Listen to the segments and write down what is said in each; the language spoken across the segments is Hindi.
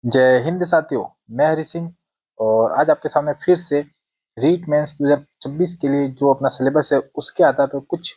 जय हिंद साथियों। मैं हरि सिंह और आज आपके सामने फिर से रीट मेंस 2026 के लिए जो अपना सिलेबस है उसके आधार पर कुछ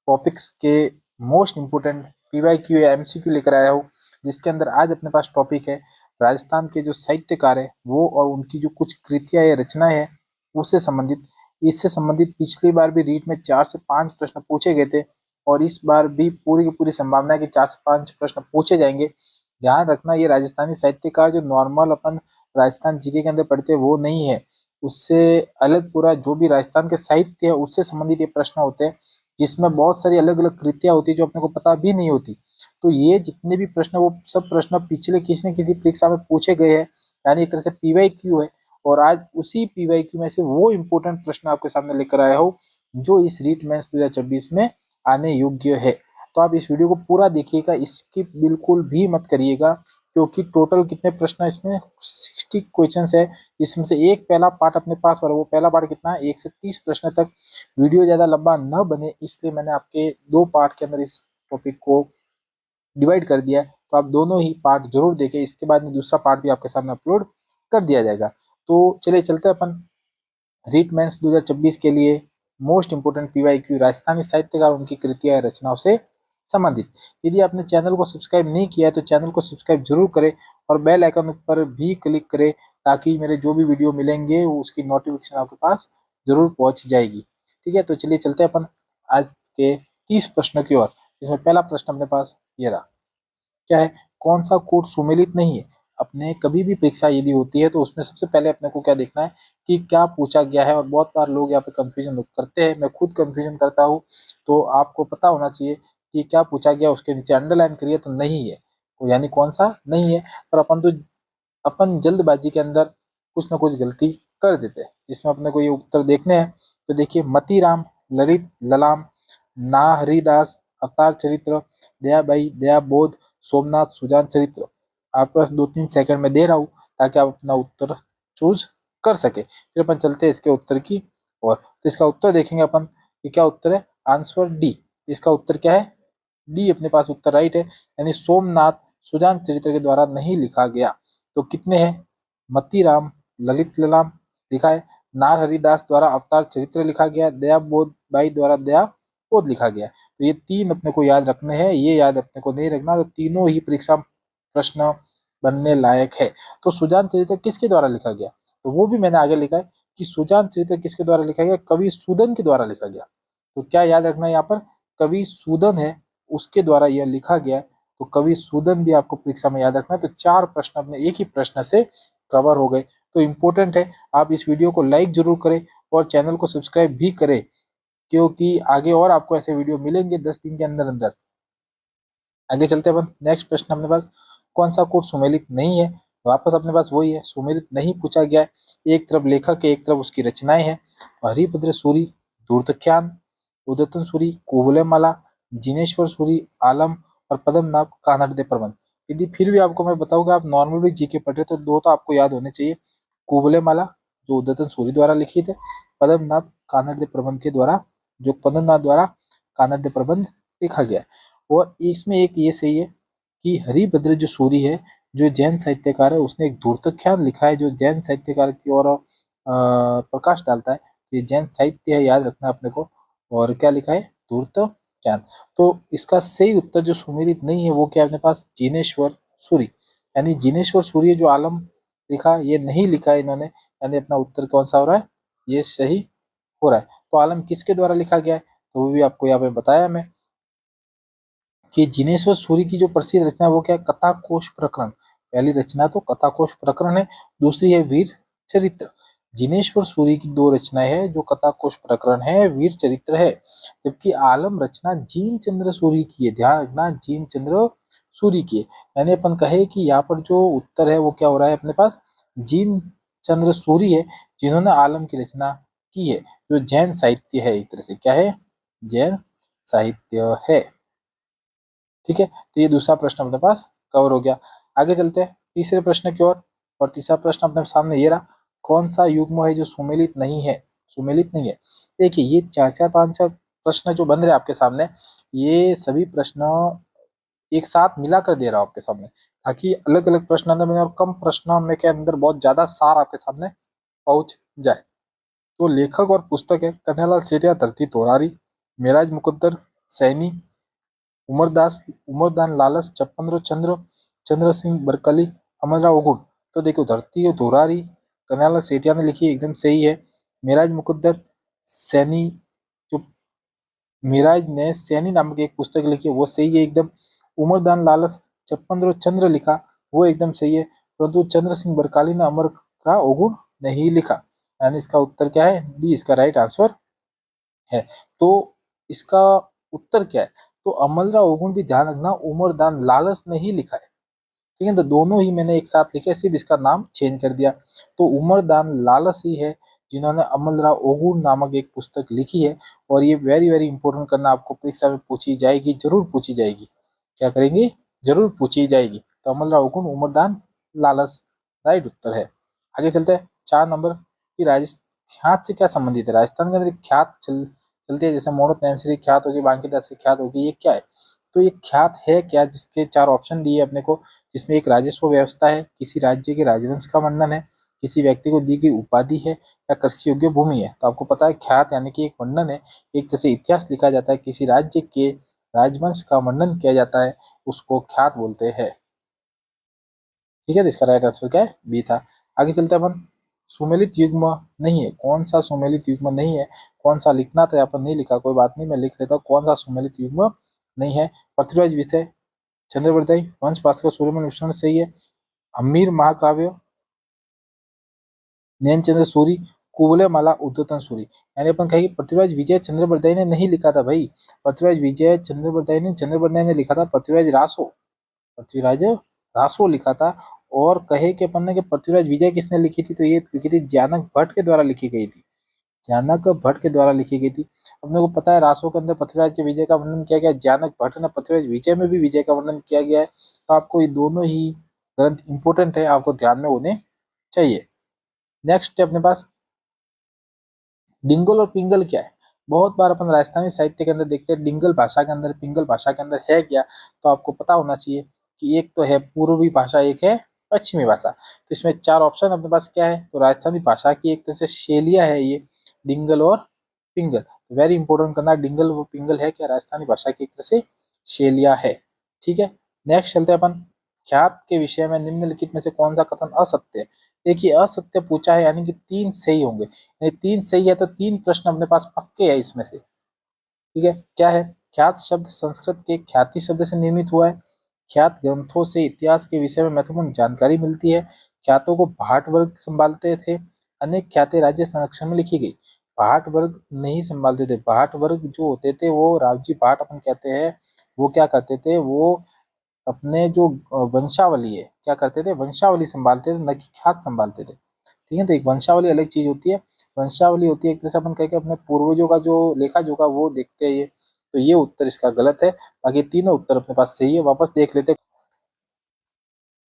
टॉपिक्स के मोस्ट इम्पोर्टेंट पीवाईक्यू या एमसीक्यू लेकर आया हूँ। जिसके अंदर आज अपने पास टॉपिक है राजस्थान के जो साहित्यकार है वो और उनकी जो कुछ कृतियाँ या रचनाएं हैं उससे संबंधित। इससे संबंधित पिछली बार भी रीट में 4 से 5 प्रश्न पूछे गए थे और इस बार भी पूरी की पूरी संभावना है कि 4 से 5 प्रश्न पूछे जाएंगे। ध्यान रखना, ये राजस्थानी साहित्यकार जो नॉर्मल अपन राजस्थान जीके के अंदर पढ़ते हैं वो नहीं है, उससे अलग पूरा जो भी राजस्थान के साहित्य है उससे संबंधित ये प्रश्न होते हैं जिसमें बहुत सारी अलग अलग कृतियां होती है जो अपने को पता भी नहीं होती। तो ये जितने भी प्रश्न वो सब प्रश्न पिछले किसी न किसी परीक्षा में पूछे गए हैं, यानी एक तरह से पीवाईक्यू है। और आज उसी पीवाईक्यू में से वो इम्पोर्टेंट प्रश्न आपके सामने लेकर आया हूँ जो इस रीट मेंस 2026 में आने योग्य है। तो आप इस वीडियो को पूरा देखिएगा, स्किप बिल्कुल भी मत करिएगा, क्योंकि टोटल कितने प्रश्न है इसमें 60 क्वेश्चंस है। इसमें से एक पहला पार्ट अपने पास और वो पहला पार्ट कितना है 1 से 30 प्रश्न तक। वीडियो ज़्यादा लंबा न बने इसलिए मैंने आपके 2 पार्ट के अंदर इस टॉपिक को डिवाइड कर दिया है। तो आप दोनों ही पार्ट जरूर देखें, इसके बाद में दूसरा पार्ट भी आपके सामने अपलोड कर दिया जाएगा। तो चलिए चलते हैं अपन रीट मेंस 2026 के लिए मोस्ट इंपोर्टेंट पीवाईक्यू राजस्थानी साहित्यकार उनकी कृतियां रचनाओं से संबंधित। यदि आपने चैनल को सब्सक्राइब नहीं किया है तो चैनल को सब्सक्राइब जरूर करें और बेल आइकन पर भी क्लिक करें ताकि मेरे जो भी वीडियो मिलेंगे उसकी नोटिफिकेशन आपके पास जरूर पहुंच जाएगी। ठीक है, तो चलिए चलते हैं अपन आज के 30 प्रश्नों की ओर। इसमें पहला प्रश्न अपने पास ये रहा, क्या है, कौन सा कोड सुमेलित नहीं है। अपने कभी भी परीक्षा यदि होती है तो उसमें सबसे पहले अपने को क्या देखना है कि क्या पूछा गया है। और बहुत बार लोग यहाँ पे कंफ्यूजन करते हैं, मैं खुद कंफ्यूजन करता हूँ। तो आपको पता होना चाहिए कि क्या पूछा गया, उसके नीचे अंडरलाइन करिए तो नहीं है, तो यानी कौन सा नहीं है। पर अपन जल्दबाजी के अंदर कुछ ना कुछ गलती कर देते हैं। इसमें अपने को ये उत्तर देखने हैं। तो देखिए, मतीराम, ललित ललाम, ना हरिदास, अवतार चरित्र, दयाबाई, दयाबोध, सोमनाथ, सुजान चरित्र। आपके पास 2-3 सेकंड में दे रहा हूँ ताकि आप अपना उत्तर चूज कर सके। फिर अपन चलते हैं इसके उत्तर की और तो इसका उत्तर देखेंगे अपन कि क्या उत्तर है। आंसर डी, इसका उत्तर क्या है, डी अपने पास उत्तर राइट है। यानी सोमनाथ सुजान चरित्र के द्वारा नहीं लिखा गया। तो कितने हैं, मतीराम, ललित ललाम लिखा है, नार हरिदास द्वारा अवतार चरित्र लिखा गया, दया बोध बाई द्वारा दया बोध लिखा गया। तो ये 3 अपने को याद रखने हैं, ये याद अपने को नहीं रखना तो तीनों ही परीक्षा प्रश्न बनने लायक है। तो सुजान चरित्र किसके द्वारा लिखा गया, तो वो भी मैंने आगे लिखा है कि सुजान चरित्र किसके द्वारा लिखा गया, कवि सूदन के द्वारा लिखा गया। तो क्या याद रखना है यहाँ पर, कवि सूदन है उसके द्वारा यह लिखा गया है। तो कवि सूदन भी आपको परीक्षा में याद रखना है। तो 4 प्रश्न अपने एक ही प्रश्न से कवर हो गए। तो इम्पोर्टेंट है, आप इस वीडियो को लाइक जरूर करें और चैनल को सब्सक्राइब भी करें, क्योंकि आगे और आपको ऐसे वीडियो मिलेंगे 10 दिन के अंदर अंदर। आगे चलते हैं अपन, नेक्स्ट प्रश्न अपने पास, कौन सा कोड सुमेलित नहीं है। वापस अपने पास वही है, सुमेलित नहीं पूछा गया है। एक तरफ लेखक है, एक तरफ उसकी रचनाएं हैं। हरिभद्र सूरी, धूर्तख्यान, उदयतन सूरी, कुवलयमाला, जिनेश्वर सूरी, आलम और पद्मनाभ कानड़दे प्रबंध। यदि फिर भी आपको मैं बताऊंगा, आप नॉर्मल भी जीके पढ़ रहे तो 2 तो आपको याद होने चाहिए। कुवलयमाला जो उदयतन सूरी द्वारा लिखित है, पद्मनाभ कानड़दे प्रबंध के द्वारा, जो पद्मनाभ द्वारा कानड़दे प्रबंध लिखा गया है। और इसमें एक ये सही है कि हरिभद्र जो सूरी है, जो जैन साहित्यकार है, उसने एक धूर्तख्यान लिखा है जो जैन साहित्यकार की ओर प्रकाश डालता है। ये जैन साहित्य है, याद रखना अपने को। और क्या लिखा है, धूर्तख्यान। तो इसका सही उत्तर जो सुमेलित नहीं है वो क्या है अपने पास, जिनेश्वर सूरी। यानी जिनेश्वर सूरी जो आलम लिखा ये नहीं लिखा है इन्होंने, यानी अपना उत्तर कौन सा हो रहा है, ये सही हो रहा है। तो आलम किसके द्वारा लिखा गया है, तो वो भी आपको यहाँ पे बताया मैं कि जिनेश्वर सूरी की जो प्रसिद्ध रचना है वो क्या है, कथा कोश प्रकरण। पहली रचना तो कथा कोश प्रकरण है, दूसरी है वीर चरित्र। जिनेश्वर सूरी की 2 रचनाएं हैं, जो कथा कोश प्रकरण है, वीर चरित्र है। जबकि आलम रचना जीन चंद्र सूरी की है, ध्यान रखना, जीन चंद्र सूरी की है। यानी अपन कहे कि यहाँ पर जो उत्तर है वो क्या हो रहा है अपने पास, जीन चंद्र सूरी है जिन्होंने आलम की रचना की है, जो जैन साहित्य है, एक तरह से क्या है, जैन साहित्य है। ठीक है, तो ये दूसरा प्रश्न अपने पास कवर हो गया। आगे चलते हैं तीसरे प्रश्न की ओर। और तीसरा प्रश्न अपने सामने ये रहा, कौन सा युग्म है जो सुमेलित नहीं है, सुमेलित नहीं है। देखिए, ये 4-4 5 प्रश्न जो बन रहे हैं आपके सामने, ये सभी प्रश्न एक साथ मिलाकर दे रहा हूं आपके सामने। ताकि अलग अलग प्रश्न अंदर में और कम प्रश्नों में के अंदर बहुत ज्यादा सार आपके सामने पहुंच जाए। तो लेखक और पुस्तक है कन्हैयालाल सेठिया धरती तोरारी, मेराज मुकद्दर सैनी, उमरदास उमरदान लालस चपंद्र चंद्र, चंद्र सिंह बरकली, अमरराव ओगुन। तो देखो धरती तोरारी कन्हैयालाल सेठिया ने लिखी एकदम सही है। मेराज मुकद्दर सैनी जो मिराज ने सैनी नामक एक पुस्तक लिखी वो सही है एकदम। उमरदान लालस चप्पन चंद्र लिखा वो एकदम सही है, परंतु चंद्र सिंह बरकाली ने अमर का ओगुण नहीं लिखा। यानी इसका उत्तर क्या है, डी इसका राइट आंसर है। तो इसका उत्तर क्या है, तो अमलराव ओगुण भी ध्यान रखना उमरदान लालस ने ही लिखा है। ठीक है, तो दोनों ही मैंने एक साथ लिखे, सिर्फ इसका नाम चेंज कर दिया। तो उमरदान लालस ही है जिन्होंने अमलराव ओगुन नामक एक पुस्तक लिखी है। और ये वेरी वेरी इंपॉर्टेंट करना, आपको परीक्षा में पूछी जाएगी, जरूर पूछी जाएगी। क्या करेंगे, जरूर पूछी जाएगी। तो अमलराव ओगुन उमरदान लालस राइट उत्तर है। आगे चलते हैं 4 नंबर की राजस्थान ख्यात से क्या संबंधित है। राजस्थान के अंदर ख्यात चलती है, जैसे मोड़ो तहसील ख्यात होगी, बांकीदार से ख्यात होगी, ये क्या है। तो ये ख्यात है क्या, जिसके 4 ऑप्शन दिए अपने को, जिसमें एक राजस्व व्यवस्था है, किसी राज्य के राजवंश का वर्णन है, किसी व्यक्ति को दी गई उपाधि है, या कृषि योग्य भूमि है। तो आपको पता है ख्यात यानी कि एक वर्णन है, एक तरह से इतिहास लिखा जाता है, किसी राज्य के राजवंश का वर्णन किया जाता है, उसको ख्यात बोलते हैं। ठीक है, तो इसका राइट आंसर क्या है, बी था। आगे चलते हैं अपन, सुमेलित युग्म नहीं है, कौन सा सुमेलित युग्म नहीं है, कौन सा लिखना था यहाँ पर नहीं लिखा, कोई बात नहीं मैं लिख लेता हूँ, कौन सा सुमेलित युग्म नहीं है। पृथ्वीराज विषय, चंद्रवरदाई, वंश भास्कर, सूर्यमन विष्णु सही है। हम्मीर महाकाव्य, नैनचंद्र सूरी, कुवलयमाला, उद्योतन सूरी। यानी अपन कहेंगे पृथ्वीराज विजय चंद्रवरदाई ने नहीं लिखा था भाई, पृथ्वीराज विजय चंद्रवरदाई ने लिखा था पृथ्वीराज रासो लिखा था। और कहे कि अपन ने कि पृथ्वीराज विजय किसने लिखी थी, तो ये लिखी थी जानक भट्ट के द्वारा लिखी गई थी, जानक भट्ट के द्वारा लिखी गई थी। अपने को पता है रासो के अंदर पृथ्वीराज के विजय का वर्णन किया गया, जानक भट्ट ने पृथ्वीराज विजय में भी विजय का वर्णन किया गया है। तो आपको ये दोनों ही ग्रंथ इंपोर्टेंट है, आपको ध्यान में होने चाहिए। नेक्स्ट है अपने पास डिंगल और पिंगल क्या है। बहुत बार अपन राजस्थानी साहित्य के अंदर देखते हैं डिंगल भाषा के अंदर, पिंगल भाषा के अंदर है क्या। तो आपको पता होना चाहिए कि एक तो है पूर्वी भाषा, एक है पश्चिमी भाषा। तो इसमें 4 ऑप्शन अपने पास क्या है, तो राजस्थानी भाषा की एक तरह से शैलियाँ है ये डिंगल और पिंगल। वेरी इंपॉर्टेंट करना, डिंगल वो पिंगल है क्या, राजस्थानी भाषा की एक तरह से शैलियाँ है। ठीक है, नेक्स्ट चलते हैं अपन, ख्यात के विषय में निम्नलिखित में से कौन सा कथन असत्य है। देखिए असत्य पूछा है, यानी कि 3 सही होंगे, नहीं 3 सही है तो 3 प्रश्न अपने पास पक्के है इसमें से। ठीक है, क्या है, ख्यात शब्द संस्कृत के ख्याति शब्द से निर्मित हुआ है, ख्यात ग्रंथों से इतिहास के विषय में महत्वपूर्ण जानकारी मिलती है, ख्यातों को भाट वर्ग संभालते थे, अनेक ख्यातें राज्य संरक्षण में लिखी गई। भाट वर्ग नहीं संभालते थे, भाट वर्ग जो होते थे वो रावजी भाट अपन कहते हैं, वो क्या करते थे, वो अपने जो वंशावली है क्या करते थे, वंशावली संभालते थे, न कि ख्यात संभालते थे। ठीक है, तो एक वंशावली अलग चीज होती है, वंशावली होती है एक तरह से अपन कह के अपने पूर्वजों का जो लेखा जोखा वो देखते हैं ये। तो ये उत्तर इसका गलत है, बाकी तीनों उत्तर अपने पास सही है। वापस देख लेते हैं,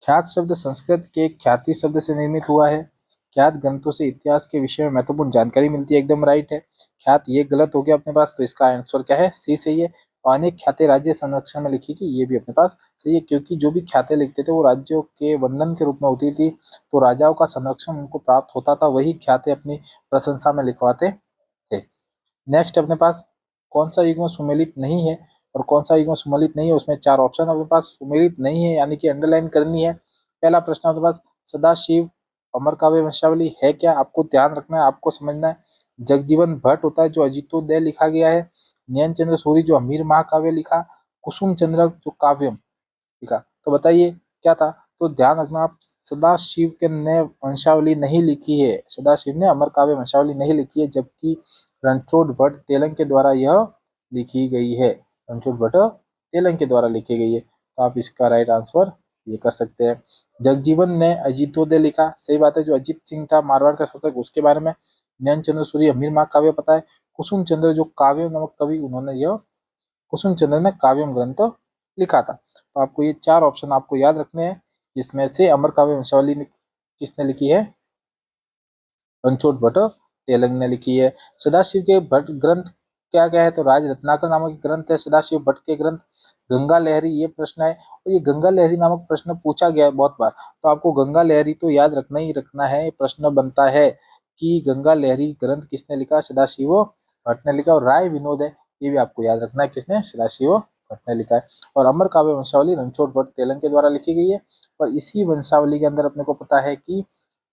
ख्यात शब्द संस्कृत के ख्याति शब्द से निर्मित हुआ है, ख्यात ग्रंथों से इतिहास के विषय में महत्वपूर्ण जानकारी मिलती है, एकदम राइट है। ख्यात ये गलत हो गया अपने पास, तो इसका आंसर क्या है, सी सही है। और अनेक ख्यातें राज्य संरक्षण में लिखी गई, ये भी अपने पास सही है, क्योंकि जो भी ख्यातें लिखते थे वो राज्यों के वर्णन के रूप में होती थी, तो राजाओं का संरक्षण उनको प्राप्त होता था, वही ख्यातें अपनी प्रशंसा में लिखवाते थे। नेक्स्ट अपने पास कौन सा युग्म सुमेलित नहीं है, और कौन सा युग्म सुमेलित नहीं है, उसमें 4 ऑप्शन अपने पास सुमेलित नहीं है, यानी कि अंडरलाइन करनी है। पहला प्रश्न अपने पास, सदाशिव अमर काव्य वंशावली है क्या, आपको ध्यान रखना है, आपको समझना है। जगजीवन भट्ट होता है जो अजितोदय लिखा गया है, नयन चंद्र सूरी जो हमीर महाकाव्य लिखा, कुसुम चंद्र जो काव्यम लिखा। तो बताइए क्या था, तो ध्यान रखना आप, सदाशिव के ने वंशावली नहीं लिखी है, सदाशिव ने अमर काव्य वंशावली नहीं लिखी है, जबकि रणछोड़ भट्ट तेलंग के द्वारा यह लिखी गई है, रणछोड़ भट्ट तेलंग के द्वारा लिखी गई है। तो आप इसका राइट आंसर ये कर सकते हैं। जगजीवन ने अजितोदय लिखा, सही बात है, जो अजित सिंह था मारवाड़ का शासक उसके बारे में। नयन चंद्र सूरी अमीर महाकाव्य पता है। कुसुम चंद्र जो काव्य नामक कवि, उन्होंने यह कुसुम चंद्र ने काव्यम ग्रंथ लिखा था। तो आपको ये 4 ऑप्शन आपको याद रखने हैं, जिसमें से अमर काव्य वंशावली किसने लिखी है, रणछोड़ भट्ट तेलंग ने लिखी है। सदाशिव के भट्ट ग्रंथ क्या क्या है, तो राज रत्नाकर नामक एक ग्रंथ है, सदाशिव भट्ट के ग्रंथ, गंगा लहरी ये प्रश्न है, और ये गंगा लहरी नामक प्रश्न पूछा गया है बहुत बार, तो आपको गंगा लहरी तो याद रखना ही रखना है। प्रश्न बनता है कि गंगा लहरी ग्रंथ किसने लिखा, सदाशिव भट्ट ने लिखा, और राय विनोद है ये भी आपको याद रखना है किसने, सदाशिव भट्ट ने लिखा है। और अमर काव्य वंशावली रणछोड़ भट्ट तेलंग के द्वारा लिखी गई है, और इसी वंशावली के अंदर अपने को पता है कि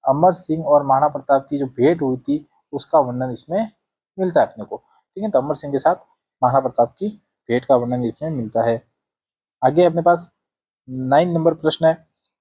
अमर सिंह और महाराणा प्रताप की जो भेंट हुई थी उसका वर्णन इसमें मिलता है अपने को। ठीक है, तो अमर सिंह के साथ महाराणा प्रताप की भेंट का वर्णन इसमें मिलता है। आगे अपने पास 9 नंबर प्रश्न है,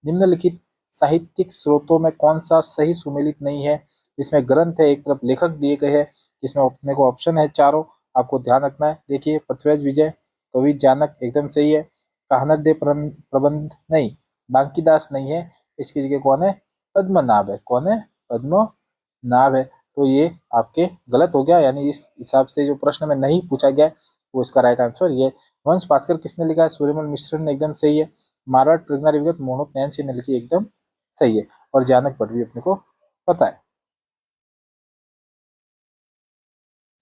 निम्नलिखित साहित्यिक स्रोतों में कौन सा सही सुमेलित नहीं है। इसमें ग्रंथ है, एक तरफ लेखक दिए गए हैं, इसमें अपने को ऑप्शन है चारों, आपको ध्यान रखना है। देखिए, पृथ्वीराज विजय, कवि जानक एकदम सही है, काहनर दे प्रबंध नहीं, बांकीदास नहीं है, इसकी जगह कौन है, पद्मनाभ है। कौन है, पद्मनाभ है। तो ये आपके गलत हो गया, यानी इस हिसाब से जो प्रश्न में नहीं पूछा गया वो इसका राइट आंसर ये। वंश भास्कर किसने लिखा है, सूर्यमल मिश्र ने, एकदम सही है। मारवाड़ प्रज्ञा विगत मोहम्मद नैन सिंह ने लिखी, एकदम सही है। और जानक भट्ट भी अपने को पता है।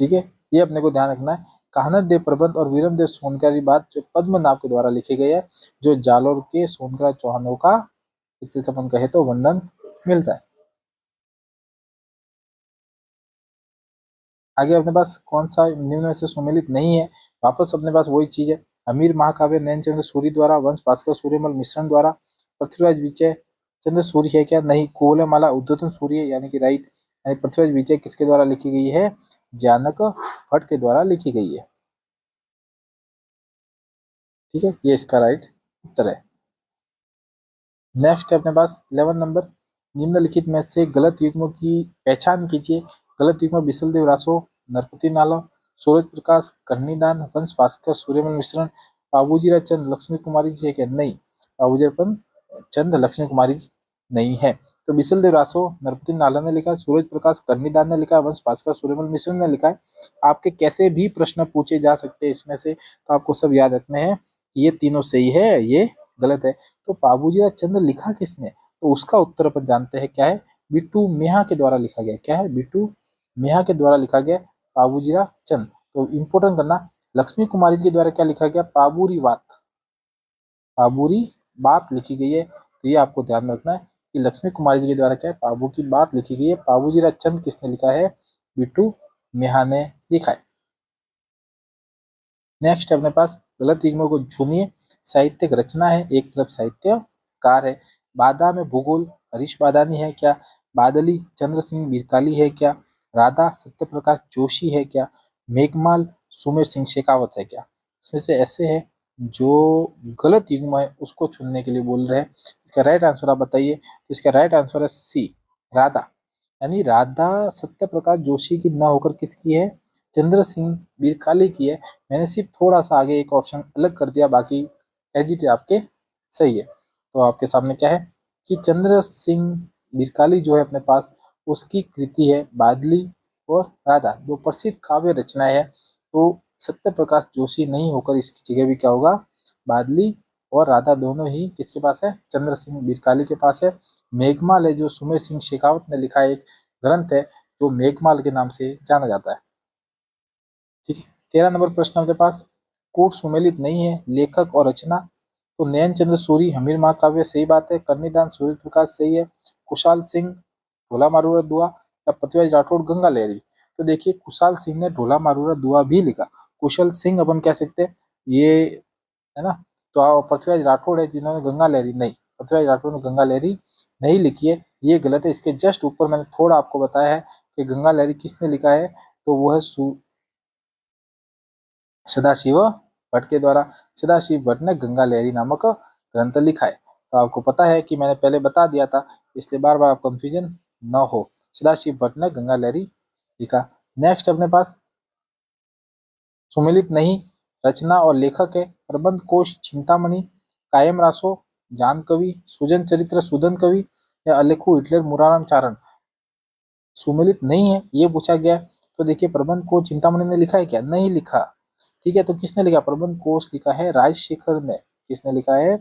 ठीक है, ये अपने को ध्यान रखना है। काहनर देव प्रबंध और वीरम देव सोनकर की बात जो पद्मनाभ के द्वारा लिखी गई है, जो जालोर के सोनकर चौहानों का एक अपन कहे तो वर्णन मिलता है। आगे अपने पास कौन सा निम्न में से सुमेलित नहीं है, वापस अपने पास वही चीज है। अमीर महाकाव्य नैनचंद्र सूरी द्वारा, वंश भास्कर सूर्यमल मिश्रण द्वारा, पृथ्वीराज विजय चंद्र सूर्य है क्या, नहीं, कोलमाला उद्योतन सूर्य यानी कि राइट। यानी पृथ्वीराज विजय किसके द्वारा लिखी गई है, जानक भट्ट के द्वारा लिखी गई है। ठीक है, ये इसका राइट उत्तर है। नेक्स्ट है अपने पास 11 नंबर, निम्नलिखित में से गलत युग्मों की पहचान कीजिए। गलत युग्म बिसल देव रासो, नरपति नाला, सूरज प्रकाश, कन्नीदान, वंश भास्कर, सूर्यमल मिश्रण, बाबूजी चंद लक्ष्मी कुमारी जी है क्या, नहीं, बाबूजी चंद लक्ष्मी कुमारी जी नहीं है। तो बिसल देव रासो, नरपति नाला ने लिखा है, सूरज प्रकाश कन्नीदान ने लिखा है, वंश भास्कर सूर्यमल मिश्रण ने लिखा है। आपके कैसे भी प्रश्न पूछे जा सकते हैं इसमें से, तो आपको सब याद रखने हैं कि ये तीनों सही है, ये गलत है। तो बाबूजी चंद्र लिखा किसने, तो उसका उत्तर अपन जानते हैं क्या है, बिट्टू मेहा के द्वारा लिखा गया। क्या है, बिट्टू मेहा के द्वारा लिखा गया बाबूजी चंद। तो इंपोर्टेंट करना, लक्ष्मी कुमारी जी के द्वारा क्या लिखा गया, पाबूरी बात, पाबूरी बात लिखी गई है। तो ये आपको ध्यान रखना है कि लक्ष्मी कुमारी जी के द्वारा क्या है, पाबू की बात लिखी गई है। बाबूजी चंद किसने लिखा है, बिट्टू मेहा ने लिखा है। नेक्स्ट अपने पास गलत युग्मों को चुनिए। साहित्यिक रचना है, एक तरफ साहित्यकार है। बाधा में भूगोल हरीश बादानी है क्या, बादली चंद्र सिंह बिरकाली है क्या, राधा सत्य प्रकाश जोशी है क्या, मेघमाल सुमेर सिंह शेखावत है क्या। इसमें से ऐसे है जो गलत युग्म है उसको चुनने के लिए बोल रहे हैं। इसका राइट आंसर आप बताइए। तो इसका राइट आंसर है सी, राधा। यानी राधा सत्य प्रकाश जोशी की न होकर किसकी है, चंद्र सिंह बिरकाली की है। मैंने सिर्फ थोड़ा सा आगे एक ऑप्शन अलग कर दिया, बाकी एज इट आपके सही है। तो आपके सामने क्या है कि चंद्र सिंह बिरकाली जो है अपने पास, उसकी कृति है बादली और राधा, दो प्रसिद्ध काव्य रचनाएं है। तो सत्य प्रकाश जोशी नहीं होकर इसकी जगह भी क्या होगा, बादली और राधा दोनों ही किसके पास है, चंद्र सिंह बिरकाली के पास है। मेघमाल है जो सुमेर सिंह शेखावत ने लिखा है, एक ग्रंथ है जो मेघमाल के नाम से जाना जाता है। ठीक है, 13 नंबर प्रश्न आपके पास, कोट सुमेलित नहीं है, लेखक और रचना। तो नैन चंद्र सूरी हमीर महाकाव्य सही बात है, कर्णिदान सूर्य प्रकाश सही है, कुशाल सिंह ढोला मारूरा दुआ, या पृथ्वीराज राठौड़ गंगा लहरी। तो देखिए, कुशाल सिंह ने ढोला मारूरा दुआ भी लिखा, कुशल सिंह अपन कह सकते हैं ये, है ना। तो पृथ्वीराज राठौड़ है जिन्होंने गंगा लहरी, नहीं, पृथ्वीराज राठौड़ ने गंगा लहरी नहीं लिखी है, ये गलत है। इसके जस्ट ऊपर मैंने थोड़ा आपको बताया है कि गंगा लहरी किसने लिखा है, तो वो है सदाशिव भट्ट के द्वारा। सदाशिव भट्ट ने गंगा लहरी नामक ग्रंथ लिखा है। तो आपको पता है कि मैंने पहले बता दिया था, इसलिए बार बार आप कंफ्यूजन न हो, सदाशिव भट्ट ने गंगा लहरी लिखा। नेक्स्ट अपने पास सुमिलित नहीं, रचना और लेखक है, प्रबंध कोश चिंतामणि, कायम रासो, जान कवि, सुजन चरित्र सुदन कवि, या अलेखू हिटलर मुराराम चारण। सुमिलित नहीं है ये पूछा गया। तो देखिए, प्रबंध को चिंतामणि ने लिखा है क्या, नहीं लिखा। ठीक है, तो किसने लिखा, प्रबंध कोश लिखा है राजशेखर ने। किसने लिखा है,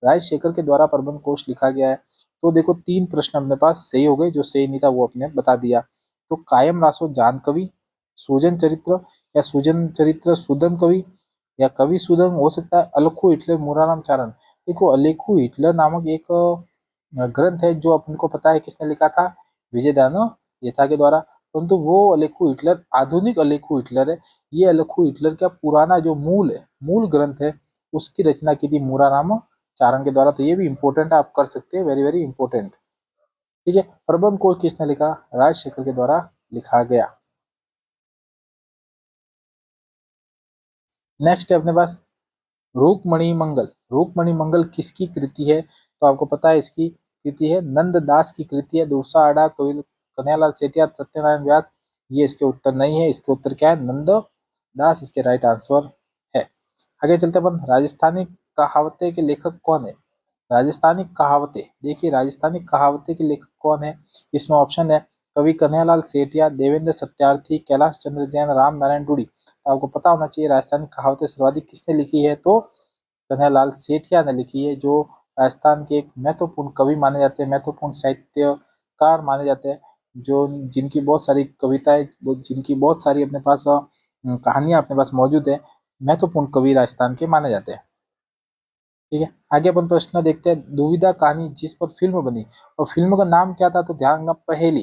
राजशेखर के द्वारा प्रबंध कोश लिखा गया है। तो देखो, 3 प्रश्न अपने पास सही हो गए, जो सही नहीं था वो अपने बता दिया। तो कायम रासो जान कवि, सुजन चरित्र या सुजन चरित्र, सुदन कवि या कवि सुदन हो सकता है, अलेखु हिटलर, मुराराम चारण। देखो अलेखु हिटलर नामक एक ग्रंथ है जो अपन को पता है किसने लिखा था, विजयदान देथा के द्वारा। परंतु वो अलेखु हिटलर आधुनिक अलेखु हिटलर है। ये अलेखु हिटलर का पुराना जो मूल है, मूल ग्रंथ है, उसकी रचना की थी मुराराम चारण के द्वारा। तो ये भी इंपॉर्टेंट आप कर सकते हैं, वेरी वेरी इंपॉर्टेंट। ठीक है, प्रबंध को किसने लिखा, राजशेखर के द्वारा लिखा गया। नेक्स्ट है अपने पास रूकमणि मंगल। रूकमणि मंगल किसकी कृति है, तो आपको पता है इसकी कृति है नंददास की कृति है। दूसरा आड़ा कन्हैयालाल सेठिया, सत्यनारायण व्यास, ये इसके उत्तर नहीं है। इसके उत्तर क्या है, नंददास इसके राइट आंसर है। आगे चलते अपन, राजस्थानी कहावते के लेखक कौन है। राजस्थानी कहावतें, देखिए राजस्थानी कहावतें के लेखक कौन है, इसमें ऑप्शन है कवि कन्हैयालाल सेठिया, देवेंद्र सत्यार्थी, कैलाश चंद्र जैन, राम नारायण डूडी। तो आपको पता होना चाहिए राजस्थानी कहावतें सर्वाधिक किसने लिखी है, तो कन्हैयालाल सेठिया ने लिखी है, जो राजस्थान के एक महत्वपूर्ण कवि माने जाते हैं, महत्वपूर्ण साहित्यकार माने जाते हैं, जो जिनकी बहुत सारी कविताएं, जिनकी बहुत सारी अपने पास कहानियां अपने पास मौजूद है, महत्वपूर्ण कवि राजस्थान के माने जाते हैं। ठीक है, आगे अपन प्रश्न देखते हैं, दुविधा कहानी जिस पर फिल्म बनी और फिल्म का नाम क्या था, तो ध्यान रखना पहेली,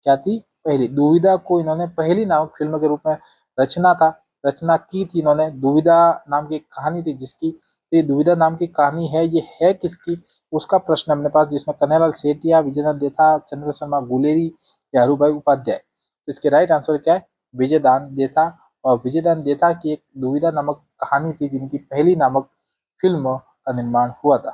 क्या थी, पहेली। दुविधा को इन्होंने पहेली नामक फिल्म के रूप में रचना की थी इन्होंने। दुविधा नाम की कहानी थी जिसकी, तो ये दुविधा नाम की कहानी है, ये है किसकी, उसका प्रश्न अपने पास, जिसमें कन्हैयालाल सेठिया, विजयनाथ देथा, चंद्र शर्मा गुलेरी या हरुभाई उपाध्याय। तो इसके राइट आंसर क्या है, विजयदान देथा। और विजयदान देथा की एक दुविधा नामक कहानी थी, जिनकी पहली नामक फिल्म का निर्माण हुआ था।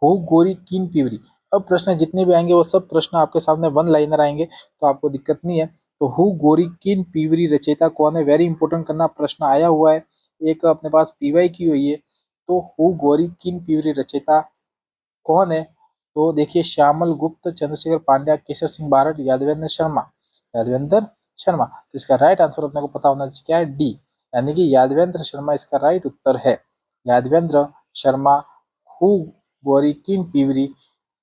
हो गोरी कीन पीवरी। अब प्रश्न जितने भी आएंगे वो सब प्रश्न आपके सामने वन लाइनर आएंगे, तो आपको दिक्कत नहीं है। तो हु गोरी कीन पीवरी रचयिता कौन है, वेरी इंपॉर्टेंट करना, प्रश्न आया हुआ है, एक अपने पास पीवाई की हुई है। तो हु गोरी कीन पीवरी रचयिता कौन है, तो देखिए श्यामल गुप्त, चंद्रशेखर पांड्या, केसर सिंह बारट, यादवेंद्र शर्मा। यादवेंद्र शर्मा, तो इसका राइट आंसर अपने को पता होना चाहिए, क्या है, डी, यानी कि यादवेंद्र शर्मा इसका राइट उत्तर है। यादवेंद्र शर्मा हु गोरी किन पीवरी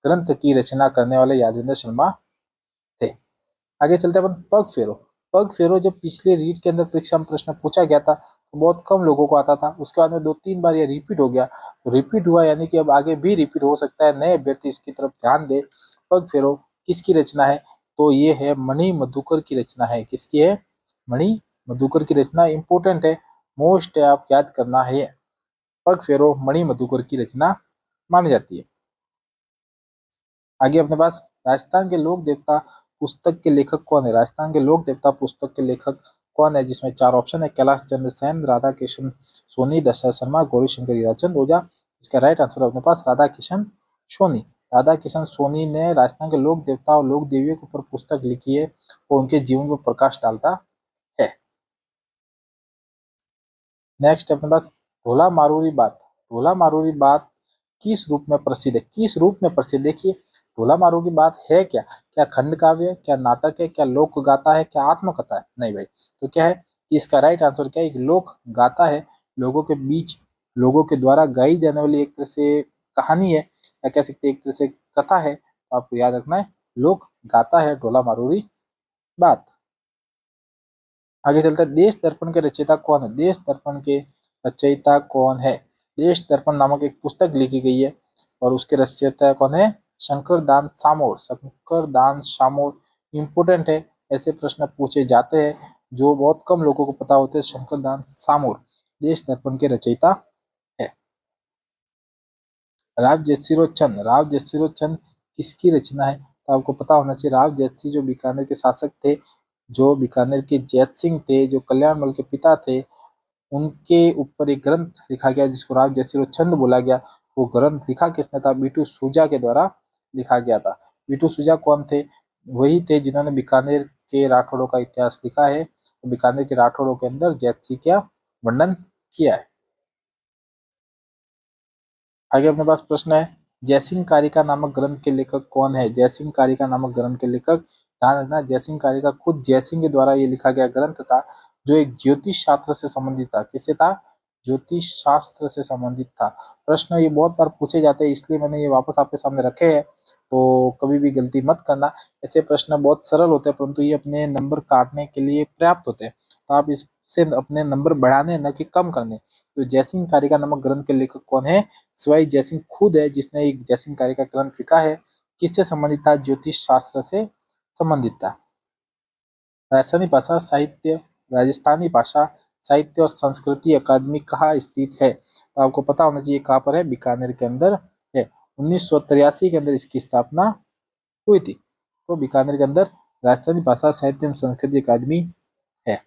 ग्रंथ की रचना करने वाले यादवेंद्र शर्मा थे। आगे चलते अपन, पग फेरो। पग फेरो जब पिछले रीट के अंदर परीक्षा में प्रश्न पूछा गया था, तो बहुत कम लोगों को आता था। उसके बाद में 2-3 बार ये रिपीट हो गया, तो रिपीट हुआ यानी कि अब आगे भी रिपीट हो सकता है। नए अभ्यर्थी इसकी तरफ ध्यान दे। पग फेरो किसकी रचना है, तो ये है मणि मधुकर की रचना है। किसकी है, मणि मधुकर की रचना, इंपॉर्टेंट है, मोस्ट है, आप याद करना है। पग फेरो मणि मधुकर की रचना मानी जाती है। आगे अपने पास, राजस्थान के लोक देवता पुस्तक के लेखक कौन है। राजस्थान के लोक देवता पुस्तक के लेखक कौन है, जिसमें 4 ऑप्शन है, कैलाश चंद्र सेन, राधा किशन सोनी, दशरथ शर्मा, गौरी शंकर हीराचंद ओझा। इसका राइट आंसर अपने पास राधा किशन सोनी। राधा किशन सोनी ने राजस्थान के लोक देवता और लोक देवियों के ऊपर पुस्तक लिखी है और उनके जीवन पर प्रकाश डालता है। नेक्स्ट अपने पास, ढोला मारूरी बात। ढोला मारूरी बात किस रूप में प्रसिद्ध है, किस रूप में प्रसिद्ध, देखिए ढोला मारू की बात है क्या, क्या खंड काव्य है, क्या नाटक है, क्या लोक गाथा है, क्या आत्मकथा है, नहीं भाई। तो क्या है कि इसका राइट आंसर क्या है, एक लोक गाथा है, लोगों के बीच, लोगों के द्वारा गाई जाने वाली एक तरह से कहानी है, या कह सकते एक तरह से कथा है। तो आपको याद रखना है, लोक गाथा है ढोला मारूरी बात। आगे चलते हैं, देश दर्पण के रचयिता कौन है। देश दर्पण के रचयिता कौन है, देश दर्पण नामक एक पुस्तक लिखी गई है और उसके रचयिता कौन है, शंकर दान सामोर। शंकर दान सामोर इंपोर्टेंट है, ऐसे प्रश्न पूछे जाते हैं जो बहुत कम लोगों को पता होते हैं। शंकर दान सामोर देश दर्पण के रचयिता है। राव जयसिंह चंद, राव जयसिंह चंद किसकी रचना है, तो आपको पता होना चाहिए, राव जयसिंह जो बीकानेर के शासक थे, जो बीकानेर के जैत सिंह थे, जो कल्याण मल के पिता थे, उनके ऊपर एक ग्रंथ लिखा गया जिसको राव जयसिंह चंद बोला गया। वो ग्रंथ लिखा किसने था, बीटू सूजा के द्वारा लिखा गया था। बीटू सूजा कौन थे, वही थे जिन्होंने बीकानेर के राठौड़ों का इतिहास लिखा है। तो बीकानेर के राठौड़ों के अंदर जैत सिंह का वर्णन किया है। आगे अपने पास प्रश्न है, जयसिंह कारिका नामक ग्रंथ के लेखक कौन है। जयसिंह कारिका नामक ग्रंथ के लेखक, ध्यान रखना, जयसिंह कारिका खुद जयसिंह के द्वारा ये लिखा गया ग्रंथ था, जो एक ज्योतिष शास्त्र से संबंधित था। किससे था, ज्योतिष शास्त्र से संबंधित था। प्रश्न ये बहुत बार पूछे जाते हैं, इसलिए मैंने ये वापस आपके सामने रखे हैं, तो कभी भी गलती मत करना। ऐसे प्रश्न बहुत सरल होते हैं, परंतु ये अपने नंबर काटने के लिए पर्याप्त होते हैं, तो आप इससे अपने नंबर बढ़ाने न कि कम करने। तो जयसिंह कारिका नामक ग्रंथ के लेखक कौन है? स्वयं जयसिंह खुद है, जिसने एक जयसिंह कारिका ग्रंथ लिखा है। किससे संबंधित था? ज्योतिष शास्त्र से संबंधित था। राजस्थानी भाषा साहित्य, राजस्थानी भाषा साहित्य और संस्कृति अकादमी कहाँ स्थित है? तो आपको पता होना चाहिए कहाँ पर है, बीकानेर के अंदर है। 1983 के अंदर इसकी स्थापना हुई थी। तो बीकानेर के अंदर राजस्थानी भाषा साहित्य एवं संस्कृति अकादमी है।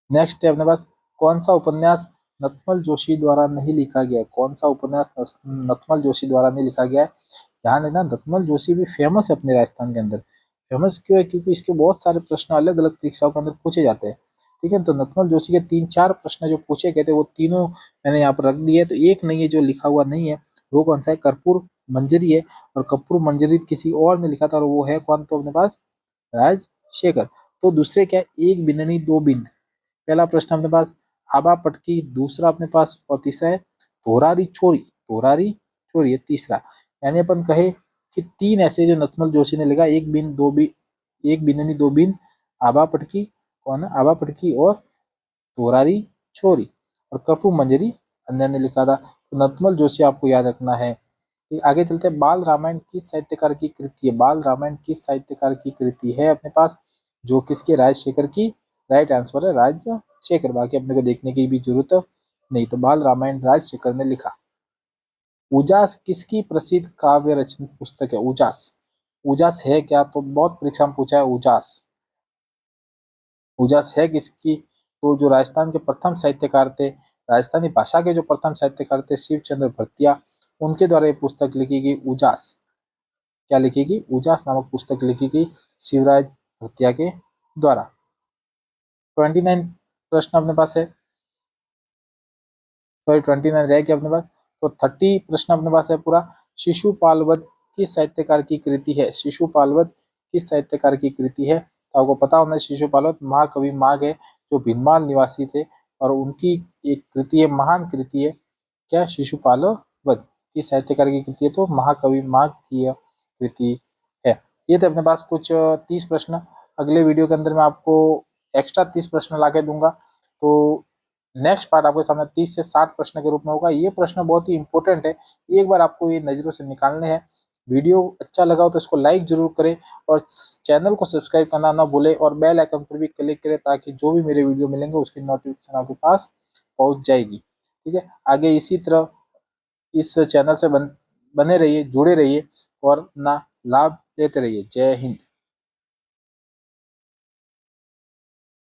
नेक्स्ट है अपने पास, कौन सा उपन्यास नथमल जोशी द्वारा नहीं लिखा गया? कौन सा उपन्यास नथमल जोशी द्वारा नहीं लिखा गया? ध्यान देना, नथमल जोशी भी फेमस है अपने राजस्थान के अंदर। फेमस क्यों है? क्योंकि इसके बहुत सारे प्रश्न अलग अलग परीक्षाओं के अंदर पूछे जाते हैं। ठीक है, तो नथमल जोशी के 3-4 प्रश्न जो पूछे गए थे वो तीनों मैंने यहाँ पर रख दिए। तो एक नहीं है जो लिखा हुआ नहीं है, वो कौन सा है? कर्पूर मंजरी है। और कर्पूर मंजरी किसी और ने लिखा था, और वो है कौन? तो अपने पास राजशेखर। तो दूसरे क्या है? एक बिंदनी दो बिंद। पहला प्रश्न अपने पास आबा पटकी, दूसरा अपने पास, और तीसरा है तोरारी छोरी। तोरारी छोरी है तीसरा। यानी अपन कहे कि तीन ऐसे जो नथमल जोशी ने लिखा, एक बिन दो बिन, एक बिंदनी दो बिन, आबा पटकी, कौन है? आबा पटकी और तोरारी छोरी, और कपू मंजरी अन्य ने लिखा था। तो नथमल जोशी आपको याद रखना है। आगे चलते हैं, बाल रामायण किस साहित्यकार की कृति है? बाल रामायण किस साहित्यकार की कृति है अपने पास? जो किसके? राजशेखर की। राइट आंसर है राजशेखर। बाकी अपने को देखने की भी जरूरत नहीं। तो बाल रामायण राजशेखर ने लिखा। उजास किसकी प्रसिद्ध काव्य रचना पुस्तक है? उजास, उजास है क्या? तो बहुत परीक्षा में पूछा है उजास। उजास है किसकी? तो जो राजस्थान के प्रथम साहित्यकार थे, राजस्थानी भाषा के जो प्रथम साहित्यकार थे, शिव चंद्र भरतिया, उनके द्वारा ये पुस्तक लिखी गई। उजास क्या लिखी गई? उजास नामक पुस्तक लिखी गई शिवराज भरतिया के द्वारा। 29 प्रश्न अपने पास है, सॉरी 29 रह गया अपने पास। तो 30 प्रश्न अपने पास है पूरा। शिशुपाल वध किस साहित्यकार की कृति है? शिशुपाल वध किस साहित्यकार की कृति है? तो आपको पता होना है, शिशुपाल वध महाकवि माघ है, जो भिनमाल निवासी थे, और उनकी एक कृति है, महान कृति है। क्या? शिशुपाल वध किस साहित्यकार की कृति है? तो महाकवि माघ की यह कृति है। ये थे अपने पास कुछ 30 प्रश्न। अगले वीडियो के अंदर मैं आपको एक्स्ट्रा 30 प्रश्न ला के दूंगा। तो नेक्स्ट पार्ट आपके सामने 30 से 60 प्रश्न के रूप में होगा। ये प्रश्न बहुत ही इंपॉर्टेंट है, एक बार आपको ये नजरों से निकालने हैं। वीडियो अच्छा लगा हो तो इसको लाइक जरूर करें, और चैनल को सब्सक्राइब करना ना भूलें, और बेल आइकन पर भी क्लिक करें, ताकि जो भी मेरे वीडियो मिलेंगे उसकी नोटिफिकेशन आपके पास पहुंच जाएगी। ठीक है, आगे इसी तरह इस चैनल से बने रहिए, जुड़े रहिए, और अपना लाभ लेते रहिए। जय हिंद।